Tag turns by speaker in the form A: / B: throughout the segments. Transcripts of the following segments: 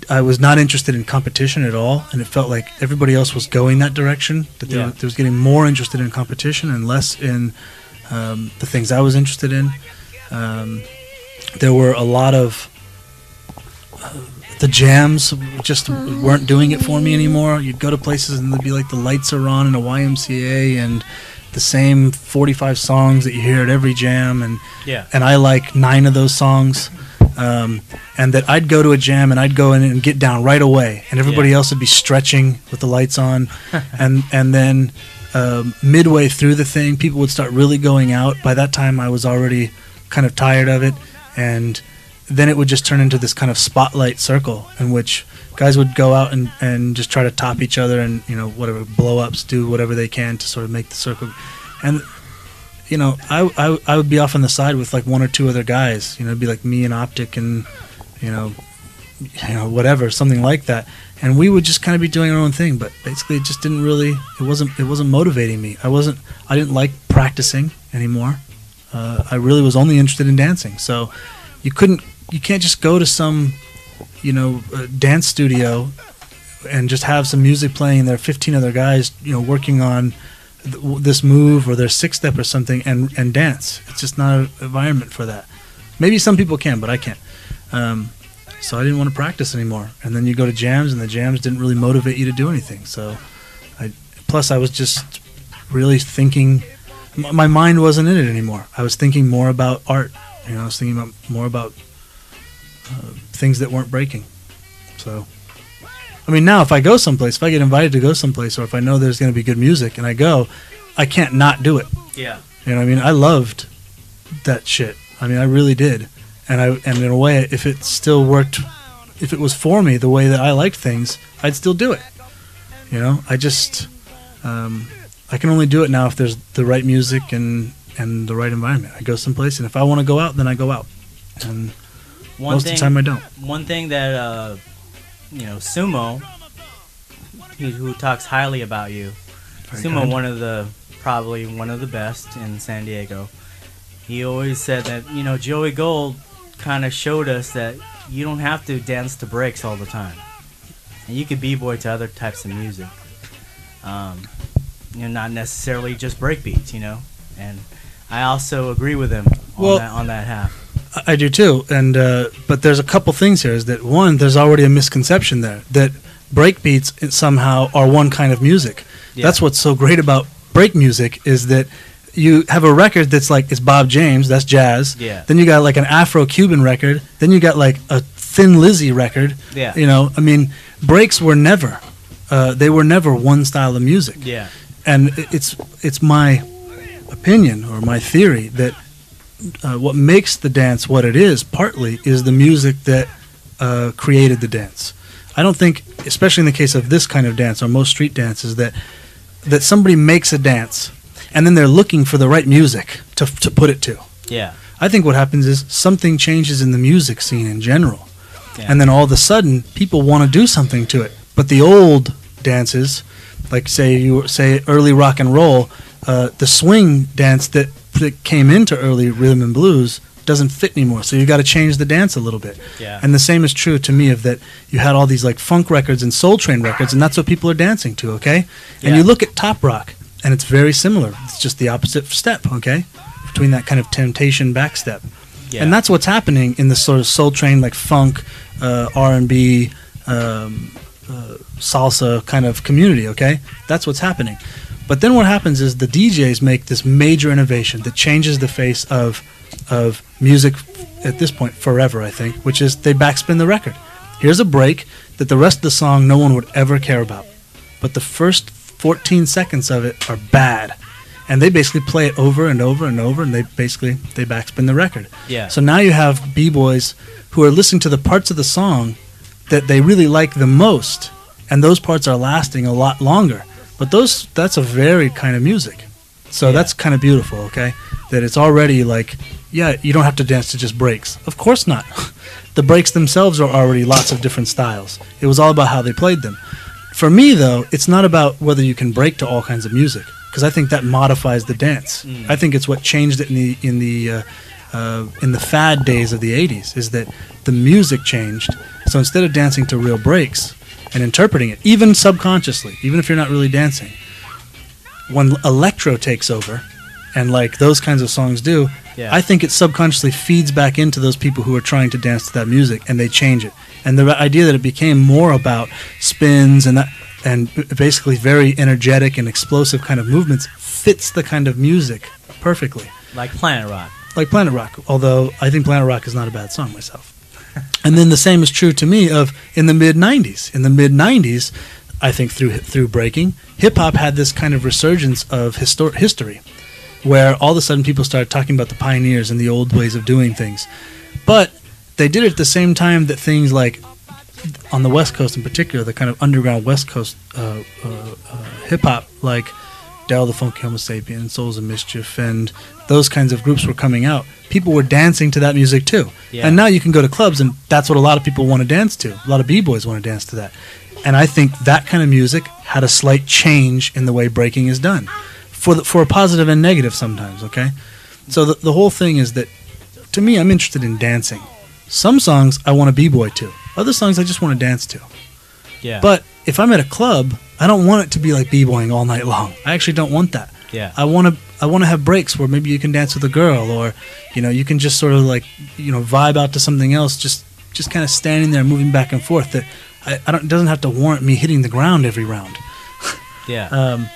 A: I was not interested in competition at all, and it felt like everybody else was going that direction. That they was getting more interested in competition and less in the things I was interested in. There were a lot of the jams just weren't doing it for me anymore. You'd go to places and there'd be like the lights are on in a YMCA and the same 45 songs that you hear at every jam, and I like 9 of those songs. And that I'd go to a jam and I'd go in and get down right away, and everybody else would be stretching with the lights on, and then midway through the thing, people would start really going out. By that time, I was already kind of tired of it, and then it would just turn into this kind of spotlight circle in which guys would go out and just try to top each other and, you know, whatever, blow ups, do whatever they can to sort of make the circle. And you know, I would be off on the side with like 1 or 2 other guys. You know, it'd be like me and Optic and, you know, whatever, something like that. And we would just kind of be doing our own thing. But basically, it just didn't really. It wasn't motivating me. I didn't like practicing anymore. I really was only interested in dancing. So you can't just go to some, you know, dance studio and just have some music playing. And there are 15 other guys, you know, working on this move or their 6-step or something and dance. It's just not an environment for that. Maybe some people can, but I can't. So I didn't want to practice anymore. And then you go to jams, and the jams didn't really motivate you to do anything. So plus I was just really thinking, my mind wasn't in it anymore. I was thinking more about art. You know, I was thinking more about things that weren't breaking. So I mean, now if I go someplace, if I get invited to go someplace, or if I know there's going to be good music and I go, I can't not do it.
B: Yeah.
A: You know what I mean? I loved that shit. I mean, I really did. And in a way, if it still worked, if it was for me the way that I liked things, I'd still do it. You know, I just, I can only do it now if there's the right music and the right environment. I go someplace, and if I want to go out, then I go out. And most of the time I don't.
B: One thing that, you know, Sumo, who talks highly about you.
A: Very
B: Sumo,
A: kind.
B: probably one of the best in San Diego. He always said that, you know, Joey Gold kind of showed us that you don't have to dance to breaks all the time, and you could b-boy to other types of music. You know, not necessarily just break beats, you know. And I also agree with him on that half.
A: I do too, and but there's a couple things here. Is that one? There's already a misconception there that break beats somehow are one kind of music. Yeah. That's what's so great about break music, is that you have a record that's like, it's Bob James, that's jazz.
B: Yeah.
A: Then you got like an Afro-Cuban record. Then you got like a Thin Lizzy record.
B: Yeah.
A: You know, I mean, breaks were never, they were never one style of music.
B: Yeah.
A: And it's my opinion or my theory that what makes the dance what it is, partly, is the music that created the dance. I don't think, especially in the case of this kind of dance or most street dances, that somebody makes a dance and then they're looking for the right music to put it to.
B: Yeah.
A: I think what happens is something changes in the music scene in general.
B: Yeah.
A: And then all of a sudden, people want to do something to it. But the old dances, like say early rock and roll, the swing dance that came into early rhythm and blues doesn't fit anymore. So you got to change the dance a little bit.
B: Yeah.
A: And the same is true to me of that you had all these like funk records and Soul Train records, and that's what people are dancing to, okay?
B: Yeah.
A: And you look at top rock, and it's very similar. It's just the opposite step, okay? Between that kind of temptation back step.
B: Yeah.
A: And that's what's happening in this sort of Soul Train, like funk, R&B, salsa kind of community, okay? That's what's happening. But then what happens is the DJs make this major innovation that changes the face of music at this point forever, I think, which is they backspin the record. Here's a break that the rest of the song no one would ever care about. But the first 14 seconds of it are bad. And they basically play it over and over and over, and they backspin the record.
B: Yeah.
A: So now you have b-boys who are listening to the parts of the song that they really like the most, and those parts are lasting a lot longer. But that's a varied kind of music. So that's kind of beautiful, okay? That it's already like, yeah, you don't have to dance to just breaks. Of course not. The breaks themselves are already lots of different styles. It was all about how they played them. For me, though, it's not about whether you can break to all kinds of music, because I think that modifies the dance. I think it's what changed it in the fad days of the 80s, is that the music changed So instead of dancing to real breaks and interpreting it, even subconsciously, even if you're not really dancing, when electro takes over, and like those kinds of songs do, I think it subconsciously feeds back into those people who are trying to dance to that music, and they change it. And the idea that it became more about spins and that, and basically very energetic and explosive kind of movements fits the kind of music perfectly.
B: Like Planet Rock.
A: Like Planet Rock, although I think Planet Rock is not a bad song myself. And then the same is true to me of in the mid-'90s. In the mid-'90s, I think through breaking, hip-hop had this kind of resurgence of history, where all of a sudden people started talking about the pioneers and the old ways of doing things. But they did it at the same time that things like, on the West Coast in particular, the kind of underground West Coast hip-hop, like Del the Funky Homo Sapien, Souls of Mischief, and those kinds of groups were coming out. People were dancing to that music too. Yeah. And now you can go to clubs, and that's what a lot of people want to dance to. A lot of b-boys want to dance to that. And I think that kind of music had a slight change in the way breaking is done, for a positive and negative sometimes, okay? So the whole thing is that, to me, I'm interested in dancing. Some songs I want to b-boy to. Other songs I just want to dance to.
B: Yeah.
A: But if I'm at a club, I don't want it to be like b-boying all night long. I actually don't want that.
B: Yeah.
A: I want to have breaks where maybe you can dance with a girl, or you can just sort of like vibe out to something else, just kind of standing there moving back and forth. That it doesn't have to warrant me hitting the ground every round.
B: Yeah.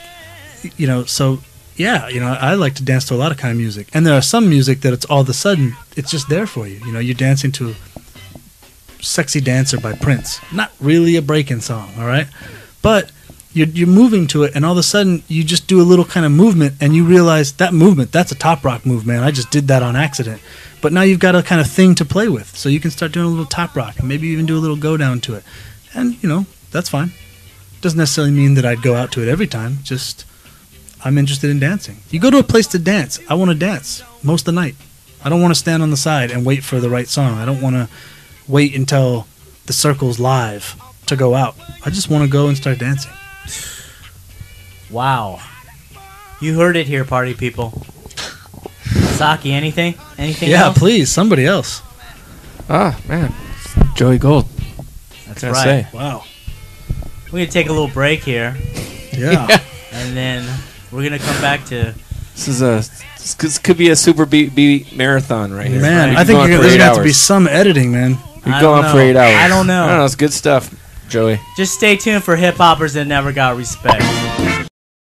A: So yeah, I like to dance to a lot of kind of music, and there are some music that it's all of a sudden it's just there for you. You're dancing to "Sexy Dancer" by Prince, not really a breaking song, all right, but you're moving to it, and all of a sudden you just do a little kind of movement, and you realize that movement, that's a top rock move, man. I just did that on accident. But now you've got a kind of thing to play with, so you can start doing a little top rock, and maybe even do a little go down to it, and that's fine. Doesn't necessarily mean that I'd go out to it every time. Just I'm interested in dancing. You go to a place to dance. I want to dance most of the night. I don't want to stand on the side and wait for the right song. I don't want to wait until the circle's live to go out. I just want to go and start dancing.
B: Wow. You heard it here, party people. Saki, anything? Anything else?
A: Yeah, please, somebody else.
C: Ah, man. Joey Gold.
B: That's right.
A: Wow.
B: We're going to take a little break here.
A: Yeah.
B: And then we're going to come back to...
C: This could be a super beat marathon right here.
A: Man, I think there's going to have to be some editing, man.
C: You're going for 8 hours.
B: I don't know.
C: It's good stuff, Joey.
B: Just stay tuned for hip-hoppers that never got respect.